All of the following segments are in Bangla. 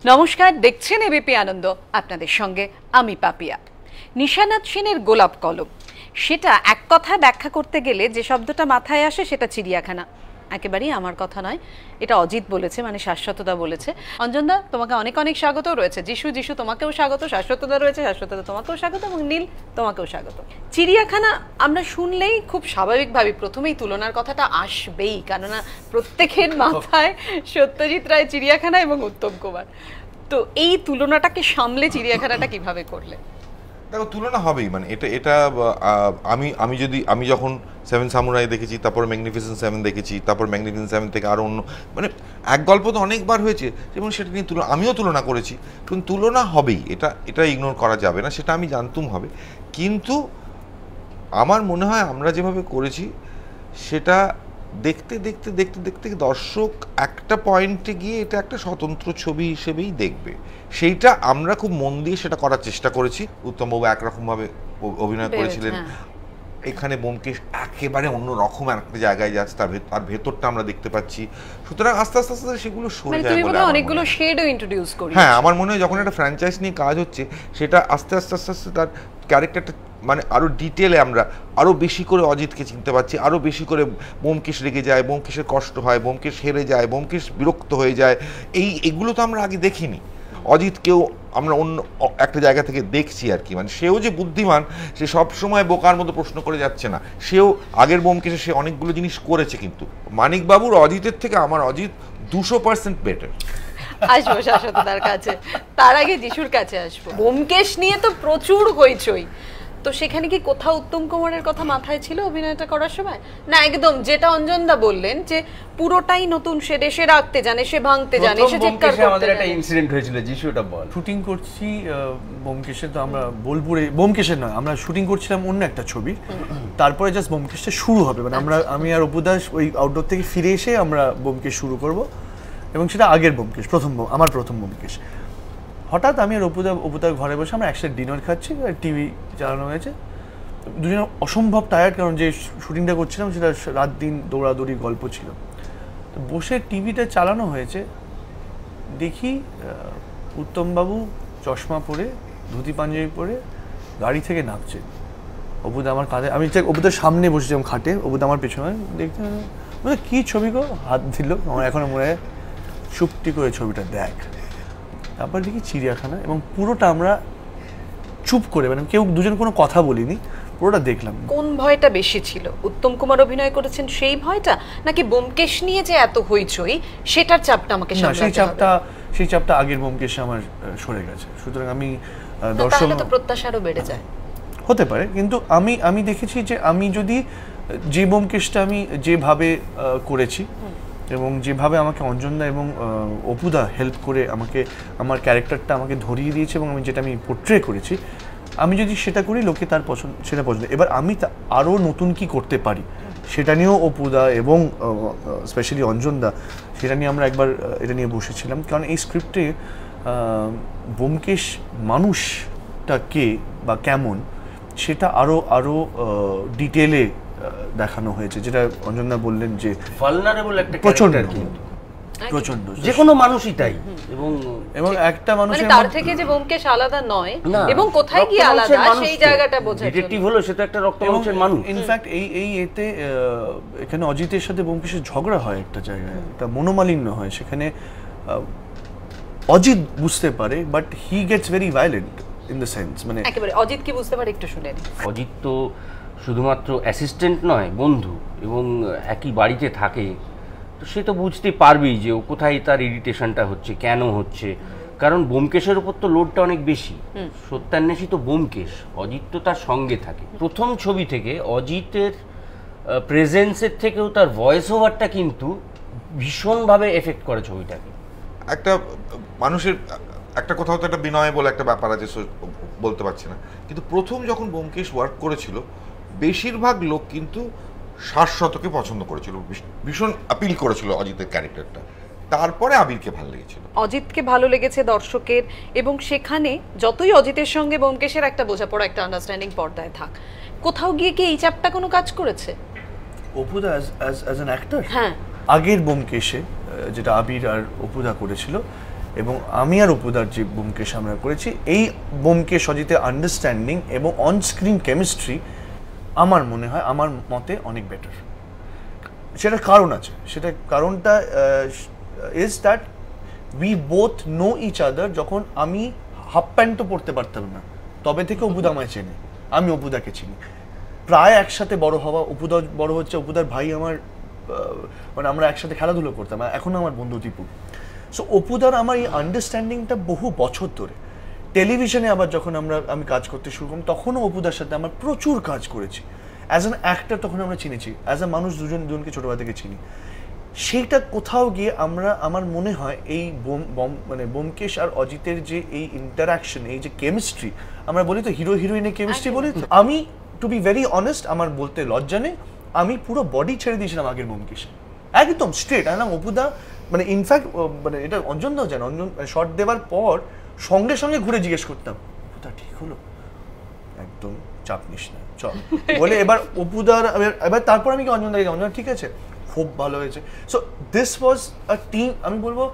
নমস্কার, দেখছেন এবিপি আনন্দ। আপনাদের সঙ্গে আমি পাপিয়া। নিশানাথ সেনের গোলাপ কলম, সেটা এক কথায় ব্যাখ্যা করতে গেলে যে শব্দটা মাথায় আসে সেটা চিড়িয়াখানা। একেবারেই আমার কথা নয়, এটা অজিত বলেছে, মানে শাশ্বতদা বলেছে। অঞ্জনদা, তোমাকে অনেক অনেক স্বাগত রয়েছে। যিশু তোমাকেও স্বাগত, শাশ্বতদা রয়েছে, শাশ্বতদা তোমাকেও স্বাগত, এবং নীল তোমাকেও স্বাগত। চিড়িয়াখানা আমরা শুনলেই খুব স্বাভাবিকভাবে প্রথমেই তুলনার কথাটা আসবেই, কেননা প্রত্যেকের মাথায় সত্যজিৎ রায় চিড়িয়াখানা এবং উত্তম কুমার। তো এই তুলনাটাকে সামলে চিড়িয়াখানাটা কিভাবে করলে? দেখো, তুলনা হবেই, মানে এটা আমি যখন সেভেন সামুরাই দেখেছি, তারপর ম্যাগনিফিসেন্ট সেভেন দেখেছি, তারপর ম্যাগনিফিসেন্ট সেভেন থেকে আরও অন্য, মানে এক গল্প তো অনেকবার হয়েছে এবং সেটা নিয়ে আমিও তুলনা করেছি। কিন্তু তুলনা হবেই, এটা ইগনোর করা যাবে না, সেটা আমি জানতুম হবে। কিন্তু আমার মনে হয় আমরা যেভাবে করেছি সেটা দেখতে দেখতে দেখতে দেখতে দর্শক একটা পয়েন্টে গিয়ে এটা একটা স্বতন্ত্র ছবি হিসেবেই দেখবে। সেইটা আমরা খুব মন দিয়ে সেটা করার চেষ্টা করেছি। উত্তমবাবু একরকমভাবে অভিনয় করেছিলেন, এখানে ব্যোমকেশ একেবারে অন্য রকম একটা জায়গায় যাচ্ছে, তার ভেতরটা আমরা দেখতে পাচ্ছি। সুতরাং আস্তে আস্তে আস্তে সেগুলো সরে যায় বলে অনেকগুলো শেডও ইন্ট্রোডিউস করি। হ্যাঁ, আমার মনে হয় যখন একটা ফ্র্যাঞ্চাইজ নিয়ে কাজ হচ্ছে সেটা আস্তে আস্তে আস্তে আস্তে তার ক্যারেক্টারটা মানে আরও ডিটেলে আমরা আরও বেশি করে অজিতকে চিনতে পারছি, আরও বেশি করে ব্যোমকেশ রেগে যায়, ব্যোমকেশের কষ্ট হয়, ব্যোমকেশ হেরে যায়, ব্যোমকেশ বিরক্ত হয়ে যায়। এগুলো তো আমরা আগে দেখিনি। অজিতকেও আমরা অন্য একটা জায়গা থেকে দেখছি আর কি, মানে সেও যে বুদ্ধিমান, সে সবসময় বোকার মতো প্রশ্ন করে যাচ্ছে না। সেও আগের ব্যোমকেশে সে অনেকগুলো জিনিস করেছে, কিন্তু মানিকবাবুর অজিতের থেকে আমার অজিত 200% বেটার। আসবো শাশ্বতদার কাছে, তার আগে যিশুর কাছে আসবো। ব্যোমকেশ নিয়ে তো প্রচুর হইচই, তো সেখানে কি কোথাও উত্তম কুমারের কথা মাথায় ছিল অভিনয়টা করার সময়? না একদম যেটা অঞ্জনদা বললেন যে পুরোটাই নতুন, সে দেশে রাখতে জানে, সে ভাঙতে জানে, সে চিৎকার করতে জানে। আমাদের একটা ইনসিডেন্ট হয়েছিল, যিশু ওটা বল। শুটিং করছি ব্যোমকেশে, তো আমরা বোলপুরে, ব্যোমকেশের নয়, আমরা শুটিং করছিলাম অন্য একটা ছবি। তারপরে জাস্ট ব্যোমকেশটা শুরু হবে, মানে আমি আর অপুদাস ওই আউটডোর থেকে ফিরে এসে আমরা ব্যোমকেশ শুরু করব, এবং সেটা আগের ব্যোমকেশ, আমার প্রথম ব্যোমকেশ। হঠাৎ আমি আর অপুদার ঘরে বসে আমরা একসাথে ডিনার খাচ্ছি, টিভি চালানো হয়েছে। দুজনে অসম্ভব টায়ার্ড, কারণ যে শুটিংটা করছিলাম সেটা রাত দিন দৌড়াদৌড়ির গল্প ছিল। তো বসে টিভিটা চালানো হয়েছে, দেখি উত্তমবাবু চশমা পরে, ধুতি পাঞ্জাবি পরে গাড়ি থেকে নামছে। অপুদা আমার কাঁধে, আমি অপুদার সামনে বসেছিলাম খাটে, অপুদা আমার পেছনে। দেখতে মানে কী ছবি গো, হাত দিল, আমার এখনো মনে হয় চুপটি করে ছবিটা দেখ। তারপর দেখি চিড়িয়াখানা, এবং পুরোটা আমরা চুপ করে, মানে কেউ দুজন কোনো কথা বলিনি, পুরোটা দেখলাম। কোন ভয়টা বেশি ছিল? উত্তম কুমার অভিনয় করেছেন সেই ভয়টা, নাকি ব্যোমকেশ নিয়ে যে এত হইচই সেটার চাপটা আমাকে সামলাতে হবে? সেই চাপটা আগের ব্যোমকেশে আমার সরে গেছে। সুতরাং আমি দর্শক, তাহলে তো প্রত্যাশারও বেড়ে যায়। হতে পারে, কিন্তু আমি দেখেছি যে আমি যদি যে ব্যোমকেশটা আমি যেভাবে করেছি, এবং যেভাবে আমাকে অঞ্জনদা এবং অপুদা হেল্প করে আমাকে আমার ক্যারেক্টারটা আমাকে ধরিয়ে দিয়েছে, এবং আমি যেটা আমি পোর্ট্রে করেছি, আমি যদি সেটা করি লোকে তার সেটা পছন্দ। এবার আমি আরও নতুন কি করতে পারি সেটা নিয়েও অপুদা এবং স্পেশালি অঞ্জনদা, সেটা নিয়ে আমরা একবার এটা নিয়ে বসেছিলাম। কারণ এই স্ক্রিপ্টে ব্যোমকেশ মানুষটা কে বা কেমন সেটা আরও ডিটেলে দেখানো হয়েছে, যেটা অঞ্জনদা বললেন যে ভালনারেবল একটা প্রচন্ড, প্রচন্ড, যে কোনো মানুষই তাই। এবং একটা মানুষের তার থেকে যে ব্যোমকেশ আলাদা নয়, এবং কোথায় গিয়ে আলাদা সেই জায়গাটা বোঝা। ডিটেকটিভ হলো সেটা একটা রক্ত মাংসের মানুষ। ইনফ্যাক্ট এতে এখানে অজিতের সাথে ব্যোমকেশের ঝগড়া হয় একটা জায়গায়, একটা মনোমালিন্য হয়, সেখানে অজিত বুঝতে পারে, but he gets very violent in the sense, মানে একেবারে অজিত কি বুঝতে পারে একটু শুনেন। অজিত তো শুধুমাত্র অ্যাসিস্ট্যান্ট নয়, বন্ধু, এবং একই বাড়িতে থাকে, তো সে তো বুঝতেই পারবেই যে ও কোথায় তার ইরিটেশনটা হচ্ছে, কেন হচ্ছে। কারণ ব্যোমকেশের উপর তো লোডটা অনেক বেশি, সত্যান্বেষী তো ব্যোমকেশ, অজিত তো তার সঙ্গে থাকে। প্রথম ছবি থেকে অজিতের প্রেজেন্সের থেকেও তার ভয়েস ওভারটা কিন্তু ভীষণভাবে এফেক্ট করে ছবিটাকে। একটা মানুষের একটা কোথাও তো একটা বিনয় বলে একটা ব্যাপার আছে, বলতে পারছি না, কিন্তু প্রথম যখন ব্যোমকেশ ওয়ার্ক করেছিল বেশিরভাগ লোক কিন্তু শাশ্বতকে পছন্দ করেছিল, ভীষণ আপিল করেছিল অজিতের ক্যারেক্টারটা। তারপরে আবিরকে ভালো লেগেছিল, অজিতকে ভালো লেগেছে দর্শকের, এবং সেখানে যতই অজিতের সঙ্গে ব্যোমকেশের একটা বোঝাপড়া, একটা আন্ডারস্ট্যান্ডিং পর্দায় থাক, কোথাও গিয়ে কি এই চাপটা কোনো কাজ করেছে? অপুদা অ্যাজ অ্যান অ্যাক্টর, হ্যাঁ, আগের ব্যোমকেশে যেটা আবির আর অপুদা করেছিল, এবং আমি আর অপুদার যে ব্যোমকেশ আমরা করেছি, এই ব্যোমকেশ অজিতের আন্ডারস্ট্যান্ডিং এবং অন স্ক্রিন কেমিস্ট্রি আমার মনে হয়, আমার মতে অনেক বেটার। সেটার কারণ আছে, সেটা কারণটা is that we both know each other. যখন আমি হাফ প্যান্টও পরতে পারতাম না, তবে থেকে অপুদা আমায় চেনে, আমি অপুদাকে চিনি। প্রায় একসাথে বড় হওয়া, অপুদা বড় হচ্ছে, অপুদার ভাই আমার, মানে আমরা একসাথে খেলাধুলো করতাম, এখনো আমার বন্ধু দীপু। সো অপুদার আমার এই আন্ডারস্ট্যান্ডিংটা বহু বছর ধরে। টেলিভিশনে আবার যখন আমি কাজ করতে শুরু করলাম, তখনও অপুদার সাথে আমরা প্রচুর কাজ করেছি। অ্যাজ অ্যান অ্যাক্টর তখন আমরা চিনেছি, অ্যাজ আ মানুষ দুজনকে ছোটবেলা থেকে চিনি। সেইটা কোথাও গিয়ে আমার মনে হয় এই মানে ব্যোমকেশ আর অজিতের যে এই ইন্টারাকশন, এই যে কেমিস্ট্রি, আমরা বলি তো হিরো হিরোইনের কেমিস্ট্রি বলি তো, আমি টু বি ভেরি অনেস্ট, আমার বলতে লজ্জা নেই, আমি পুরো বডি ছেড়ে দিয়েছিলাম আগের ব্যোমকেশে, একদম স্ট্রেট। আমি অপুদা, মানে ইনফ্যাক্ট মানে এটা অঞ্জন দাও জানো, অঞ্জন শর্ট দেওয়ার পর সঙ্গে সঙ্গে ঘুরে জিজ্ঞেস করতাম, অপুদা ঠিক হলো? একদম চাপ নিস না, চল বলে এবার অপুদার, এবার তারপর আমি কি অঞ্জন দাকে, অঞ্জন ঠিক আছে, খুব ভালো হয়েছে। So this was a team, আমি বলবো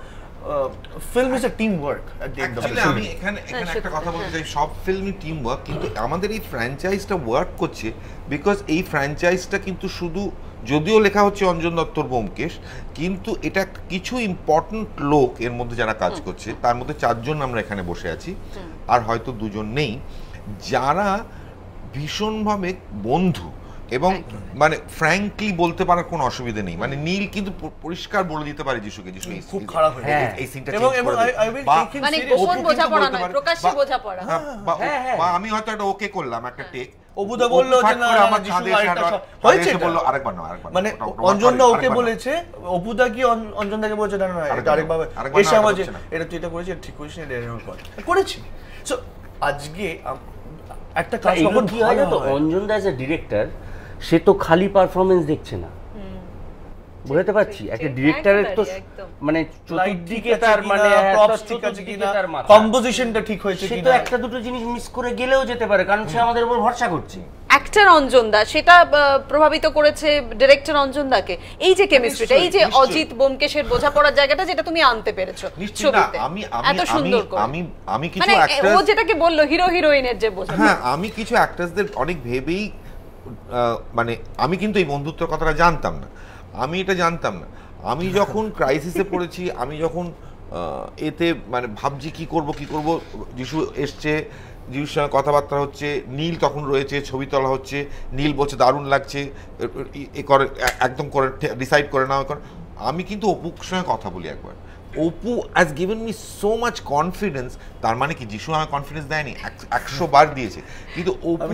film is a team work. আমি এখানে একটা কথা বলতে চাই, সব ফিল্মই টিম ওয়ার্ক, কিন্তু আমাদের এই ফ্র্যাঞ্চাইজটা ওয়ার্ক করছে বিকজ এই ফ্র্যাঞ্চাইজটা কিন্তু শুধু, যদিও লেখা হচ্ছে অঞ্জন দত্তর ব্যোমকেশ, কিন্তু এটা কিছু ইম্পর্টেন্ট লোক এর মধ্যে যারা কাজ করছে, তার মধ্যে 4 জন আমরা এখানে বসে আছি, আর হয়তো 2 জন নেই, যারা ভীষণভাবে বন্ধু। এবং মানে ফ্র্যাঙ্কলি বলতে পারার কোনো অসুবিধা নেই, মানে নীল কিন্তু পরিষ্কার বলে দিতে পারে যিশুকে, যিশু খুব খারাপ হয়ে এই সিনটা এবং মানে গোপন বোঝাপড়া নয়, প্রকাশ্যে বোঝাপড়া। বা আমি হয়তো একটা ওকে করলাম একটা টেক, অপুদা বললো যে না আমার যিশু হয়েছে, বললো আরেকবার মানে অঞ্জনদা ওকে বলেছে, অপুদা কি অঞ্জনদাকে বলছে না না এটা আরেকবার এসে আমার যে এটা তুই এটা করেছিস, ঠিক করেছিস, এটা এরকম করেছি। সো আজকে একটা কাজ কখন কি হয় তো, অঞ্জন দা এজ এ ডিরেক্টর, সে তো খালি পারফরমেন্স দেখছে না, বুঝতে পারছি। একটা ডিরেক্টরের তো মানে চতুর্দিকে তার মানে কম্পোজিশনটা ঠিক হয়েছে কিনা, সে তো একটা দুটো জিনিস মিস করে গেলেও যেতে পারে, কারণ সে আমাদের উপর ভরসা করছে। অ্যাক্টর অঞ্জন দা সেটা প্রভাবিত করেছে ডিরেক্টর অঞ্জন দাকে, এই যে কেমিস্ট্রিটা, এই যে অজিত ব্যোমকেশের বোঝাপড়ার জায়গাটা যেটা তুমি আনতে পেরেছো ছবিতে এত সুন্দর করে। আমি কিছু অ্যাক্টর, ও যেটাকে বললো হিরো হিরোইনের যে বোঝাপড়া, হ্যাঁ আমি কিছু অ্যাক্টরসদের অনেক ভেবেই, মানে আমি কিন্তু এই বন্ধুত্বের কথাটা জানতাম না, আমি এটা জানতাম না। আমি যখন ক্রাইসিসে পড়েছি, আমি যখন এতে মানে ভাবছি কি করব, যিশু এসছে, যিশুর সঙ্গে কথাবার্তা হচ্ছে, নীল তখন রয়েছে, ছবি তোলা হচ্ছে, নীল বলছে দারুণ লাগছে, এ করে একদম করে ডিসাইড করে নাও, আমি কিন্তু অপুর সঙ্গে কথা বলি একবার, Apu has given me so much confidence. তার মানে কি যিশু আমাকে কনফিডেন্স দেয়নি? 100 বার দিয়েছে, কিন্তু অপু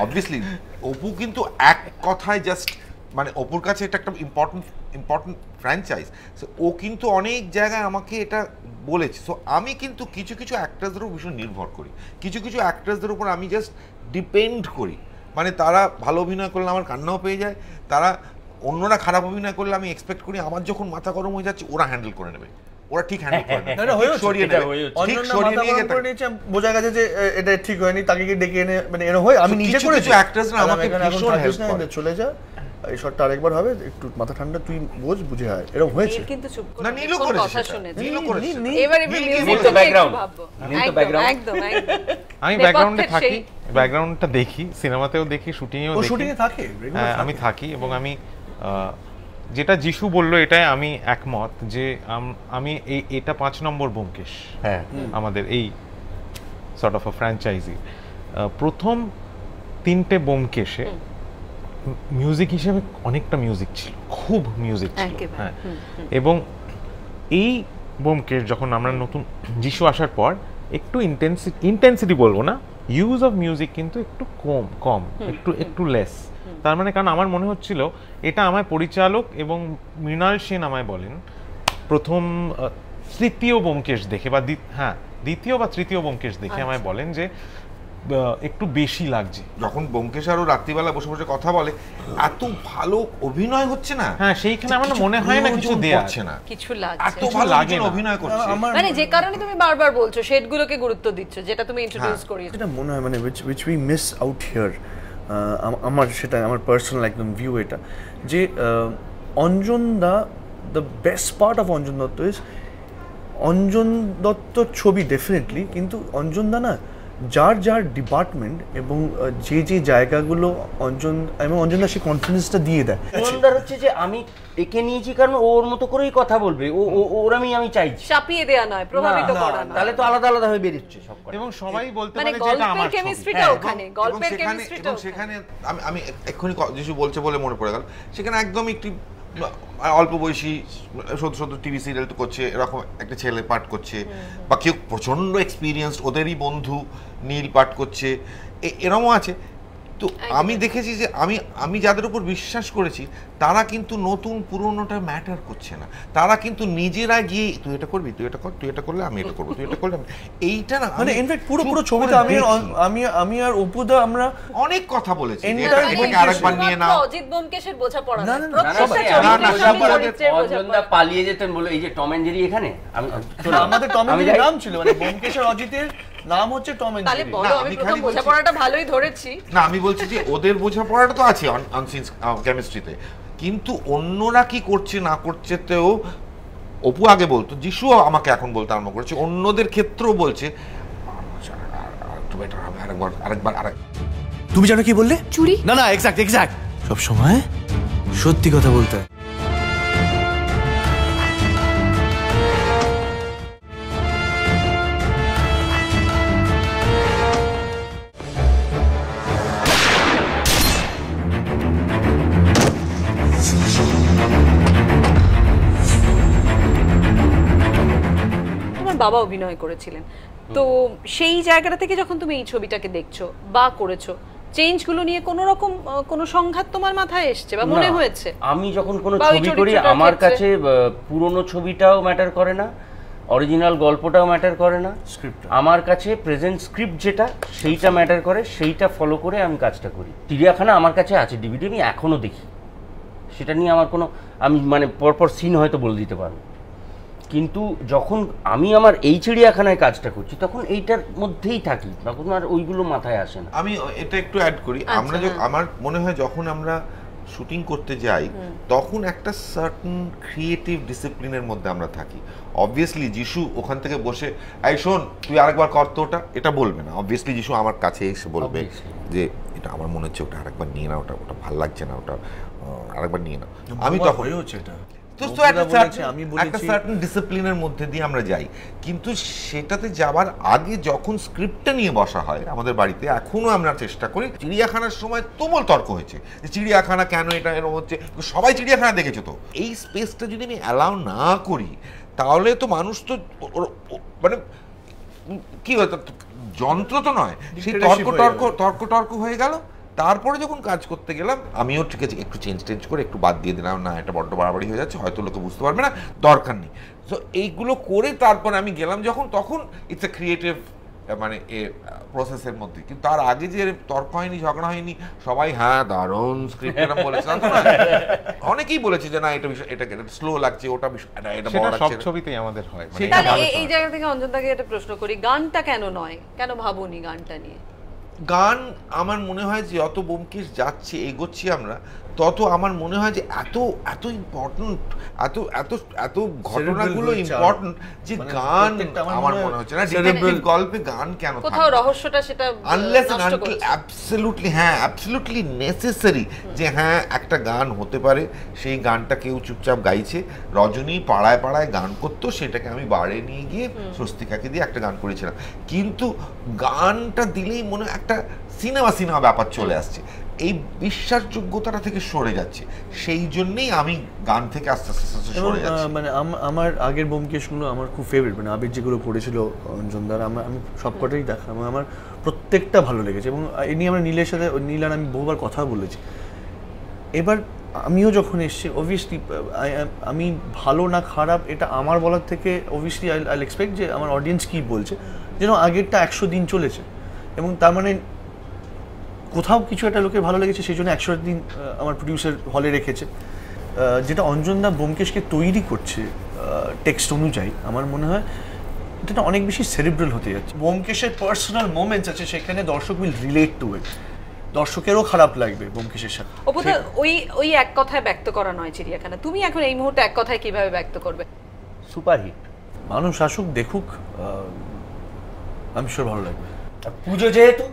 অবভিয়াসলি অপু কিন্তু এক কথায় জাস্ট, মানে অপুর কাছে এটা একটা ইম্পর্টেন্ট ফ্র্যাঞ্চাইজ, ও কিন্তু অনেক জায়গায় আমাকে এটা বলেছে। সো আমি কিন্তু কিছু অ্যাক্টার্সদের উপর ভীষণ নির্ভর করি, কিছু অ্যাক্টার্সদের উপর আমি জাস্ট ডিপেন্ড করি, মানে তারা ভালো অভিনয় করলে আমার কান্নাও পেয়ে যায়, তারা অন্যরা খারাপ অভিনয় করলে আমি এক্সপেক্ট করি আমার যখন মাথা গরম হয়ে যাচ্ছে ওরা হ্যান্ডেল করে নেবে, ওরা ঠিক হ্যান্ডেল করে নেবে, সরিয়ে নেবে, ঠিক সরিয়ে নিয়ে গেছে, বোঝা গেছে যে এটা ঠিক হয়নি, তাকে কি ডেকে এনে মানে এরকম হয়। আমি নিজে করেছি, অ্যাক্টরসরা আমাকে ভীষণ হেল্প করে, চলে যা এই শটটা আরেকবার হবে, একটু মাথা ঠান্ডা, তুই বুঝে হয়, এরকম হয়েছে। কিন্তু চুপ করে না, নীলও করেছে, নীলও করেছে। এবারে মিউজিক তো ব্যাকগ্রাউন্ড, একদম আমি ব্যাকগ্রাউন্ডে থাকি, ব্যাকগ্রাউন্ডটা দেখি, সিনেমাতেও দেখি, শুটিংয়েও দেখি, শুটিংয়ে থাকে, আমি থাকি। এবং আমি যেটা যিশু বললো এটাই আমি একমত, যে আমি এটা 5 নম্বর ব্যোমকেশ আমাদের এই সর্ট অফ আ ফ্র্যাঞ্চাইজি। প্রথম 3টে ব্যোমকেশে মিউজিক হিসেবে অনেকটা মিউজিক ছিল, খুব মিউজিক ছিল, হ্যাঁ। এবং এই ব্যোমকেশ যখন আমরা নতুন যিশু আসার পর একটু ইন্টেন্সিটি বলবো না, ইউজ অফ মিউজিক কিন্তু একটু কম একটু লেস। তার মানে কারণ আমার মনে হচ্ছিল এটা আমায় পরিচালক এবং মৃণাল সেন আমায় বলেন প্রথম তৃতীয় ব্যোমকেশ দেখে, বা দ্বিতীয় বা তৃতীয় ব্যোমকেশ দেখে আমায় বলেন যে একটু বেশি লাগছে। যখন ব্যোমকেশ আরও রাত্রিবেলা বসে বসে কথা বলে, এত ভালো অভিনয় হচ্ছে না, হ্যাঁ সেইখানে আমার মনে হয় না কিছু দেয়া আছে না, কিছু লাগছে, এত ভালো লাগে অভিনয় করছে, মানে যে কারণে তুমি বারবার বলছো শেডগুলোকে গুরুত্ব দিচ্ছ, যেটা তুমি ইন্ট্রোডিউস করিয়েছো। এটা মনে হয় মানে which we miss out here, আমার সেটা আমার পার্সোনাল একদম ভিউ এটা, যে Anjan da the best part of Anjan Dutt is Anjan দত্তর ছবি ডেফিনেটলি, কিন্তু অঞ্জন দা না যার যার ডিপার্টমেন্ট এবং যে যে জায়গাগুলো অঞ্জন দা সে কনফিডেন্সটা দিয়ে দেয়। অঞ্জনদার হচ্ছে যে আমি একে নিয়েছি কারণ ওর মতো করেই কথা বলবে, ওর আমি চাইছি, চাপিয়ে দেয়া নয়, প্রভাবিত করা নয়। তাহলে তো আলাদা আলাদা হয়ে বেরিয়েছে সব কথা। এবং সবাই বলতে মানে পারে যে এটা আমার গল্পের ছবি। কেমিস্ট্রিটা ওখানে, গল্পের কেমিস্ট্রিটা এবং সেখানে আমি এক্ষুনি যিশু বলছে বলে মনে পড়ে গেল, সেখানে একদম একটি অল্প বয়সী সদ্য টিভি সিরিয়াল তো করছে, এরকম একটা ছেলে পাঠ করছে, বা কেউ প্রচন্ড এক্সপিরিয়েন্সড ওদেরই বন্ধু নীল পাঠ করছে, এরকমও আছে। তো আমি দেখেছি যে আমি যাদের উপর বিশ্বাস করেছি তারা কিন্তু নতুন পুরনোটা ম্যাটার করছে না, তারা কিন্তু নিজেরা গিয়ে তুই এটা করবি, তুই এটা কর, তুই এটা করলে আমি এটা করবো, তুই এটা করলে এইটা না, মানে ইনফ্যাক্ট পুরো ছবিতে আমি আর অপুদা আমরা অনেক কথা বলেছি, এটাকে আরেকবার নিয়ে নাও। অজিত ব্যোমকেশের বোঝাপড়া না, না, না, না, অঞ্জনদা পালিয়ে যেতেন বলে এই যে টম এন্ড জেরি এখানে আমাদের টম এন্ড জেরি নাম ছিল, মানে ব্যোমকেশের অজিতের নাম হচ্ছে টম এন্ড তাহলে জেরি। বলো, আমি প্রথম বোঝাপড়াটা ভালোই ধরেছি না, আমি বলছি যে ওদের বোঝাপড়াটা তো আছে অনসিন কেমিস্ট্রিতে, কিন্তু অন্যরা কি করছে না করছেতেও অপু আগে বলতো, যিশুও আমাকে এখন বলতে আরম্ভ করেছে, অন্যদের ক্ষেত্রেও বলছে আরেকবার। তুমি জানো কি বললে? চুরি? না এক্স্যাক্ট সব সময় সত্যি কথা বলতে হয়। বাবা অভিনয় করেছিলেন, তো সেই জায়গাটা থেকে যখন তুমি এই ছবিটাকে দেখছো বা করেছো, চেঞ্জগুলো নিয়ে কোনো রকম কোনো সংঘাত তোমার মাথায় এসছে বা মনে হয়েছে? আমি যখন কোনো ছবি করি আমার কাছে পুরনো ছবিটাও ম্যাটার করে না, অরিজিনাল গল্পটাও ম্যাটার করে না, আমার কাছে প্রেজেন্ট স্ক্রিপ্ট যেটা সেইটা ম্যাটার করে, সেইটা ফলো করে আমি কাজটা করি। চিড়িয়াখানা আমার কাছে আছে ডিভিডি, আমি এখনো দেখি, সেটা নিয়ে আমার কোনো আমি মানে পরপর সিন হয়তো বলে দিতে পারবো, কিন্তু যখন আমি আমার এই চিড়িয়াখানায় কাজটা করছি তখন এইটার মধ্যেই থাকি, তখন আর ওইগুলো মাথায় আসে না। আমি এটা একটু অ্যাড করি, আমরা আমার মনে হয় যখন আমরা শুটিং করতে যাই তখন একটা সার্টেন ক্রিয়েটিভ ডিসিপ্লিনের মধ্যে আমরা থাকি। অবভিয়াসলি যিশু ওখান থেকে বসে এই শোন তুই আরেকবার কর তো ওটা, এটা বলবে না। অবভিয়াসলি যিশু আমার কাছে এসে বলবে যে এটা আমার মনে হচ্ছে ওটা আরেকবার নিয়ে না, ওটা ভালো লাগছে না, ওটা আরেকবার নিয়ে না। আমি তখন হচ্ছে এটা একটা সার্টেন ডিসিপ্লিনের মধ্যে দিয়ে আমরা যাই, কিন্তু সেটাতে যাবার আগে যখন স্ক্রিপ্টটা নিয়ে বসা হয় আমাদের বাড়িতে, এখনো আমরা চেষ্টা করি। চিড়িয়াখানার সময় তুমুল তর্ক হয়েছে যে চিড়িয়াখানা কেন এটা এরকম হচ্ছে, সবাই চিড়িয়াখানা দেখেছে, তো এই স্পেসটা যদি আমি অ্যালাউ না করি তাহলে তো মানুষ তো মানে কি হয়, যন্ত্র তো নয়, সেই তর্ক হয়ে গেল। তারপরে যখন কাজ করতে গেলাম আমিও ঠিক আছে একটু চেঞ্জ করে একটু বাদ দিয়ে দিলাম, না এটা বড্ড বাড়াবাড়ি হয়ে যাচ্ছে, হয়তো লোকে বুঝতে পারবে না, দরকার নেই। সো এইগুলো করে তারপরে আমি গেলাম যখন, তখন ইটস এ ক্রিয়েটিভ মানে প্রসেসের মধ্যে। কিন্তু তার আগে যে তর্ক হয়নি, ঝগড়া হয়নি, সবাই হ্যাঁ দারুণ স্ক্রিপ্ট এরকম বলেছিলাম, অনেকেই বলেছে যে না এটা বিষয়, এটা স্লো লাগছে, ওটা এটা বড় লাগছে, সব ছবিতেই আমাদের হয়। তাহলে এই জায়গা থেকে অঞ্জনদাকে একটা প্রশ্ন করি, গানটা কেন নয়, কেন ভাবুনি গানটা নিয়ে? গান আমার মনে হয় যে যত ব্যোমকেশ যাচ্ছে এগোচ্ছি আমরা, তত আমার মনে হয় যে এত ইম্পর্টেন্ট, এত ঘটনাগুলো ইম্পর্টেন্ট যে গান আমার মনে হচ্ছে না ডিটেকটিভ গল্পে গান কেন থাকবে, কোথাও রহস্যটা সেটা unless and until absolutely necessary যে হ্যাঁ একটা গান হতে পারে, সেই গানটা কেউ চুপচাপ গাইছে। রজনী পাড়ায় পাড়ায় গান করতো, সেটাকে আমি বাড়ি নিয়ে গিয়ে স্বস্তিকাকে দিয়ে একটা গান করেছিলাম, কিন্তু গানটা দিলেই মনে হয় একটা সিনেমা ব্যাপার চলে আসছে, এই বিশ্বাসযোগ্যতাটা থেকে সরে যাচ্ছে, সেই জন্যই আমি গান থেকে আস্তে আস্তে সরে যাচ্ছি। মানে আমার আগের ব্যোমকেশগুলো আমার খুব ফেভারিট, মানে আবির যেগুলো করেছিল অঞ্জনদার আমি সবকটাই দেখা, আমার প্রত্যেকটা ভালো লেগেছে, এবং এই নিয়ে আমরা নীলের সাথে, নীল আর আমি বহুবার কথা বলেছি। এবার আমিও যখন এসছি অবভিয়াসলি আমি ভালো না খারাপ এটা আমার বলার থেকে অবভিয়াসলি আই এক্সপেক্ট যে আমার অডিয়েন্স কী বলছে, যেন আগেরটা 100 দিন চলেছে, এবং তার মানে কোথাও কিছু একটা লোকের ভালো লেগেছে সেই জন্য 100 দিন আমার প্রডিউসার হলে রেখেছে। যেটা অঞ্জনদা ব্যোমকেশকে তৈরি করছে টেক্সট অনুযায়ী, আমার মনে হয় এটা অনেক বেশি সেরিব্রাল হতে যাচ্ছে। ব্যোমকেশের পার্সোনাল মোমেন্টস আছে সেখানে, দর্শক উইল রিলেট টু ইট। দর্শকেরও খারাপ লাগবে ব্যোমকেশের সাথে। অপুদা, ওই এক কথায় ব্যক্ত করা নয় চিড়িয়াখানা, তুমি এখন এই মুহূর্তে এক কথায় কিভাবে ব্যক্ত করবে? সুপারহিট। মানুষ আসুক, দেখুক, আমি শিওর ভালো লাগবে। পুজো যেহেতু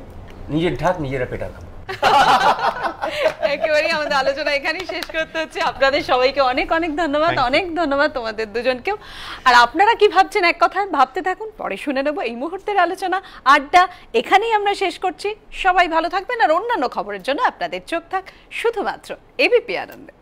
নিজের ঢাক নিজেরা পেটা খাবো। একেবারেই আমাদের আলোচনা এখানেই শেষ করতে হচ্ছে। আপনাদের সবাইকে অনেক অনেক ধন্যবাদ, অনেক ধন্যবাদ তোমাদের দুজনকেও। আর আপনারা কি ভাবছেন এক কথায় ভাবতে থাকুন, পরে শুনে নেবো। এই মুহূর্তের আলোচনা আড্ডা এখানেই আমরা শেষ করছি। সবাই ভালো থাকবেন, আর অন্যান্য খবরের জন্য আপনাদের চোখ থাক শুধুমাত্র এবিপি আনন্দে।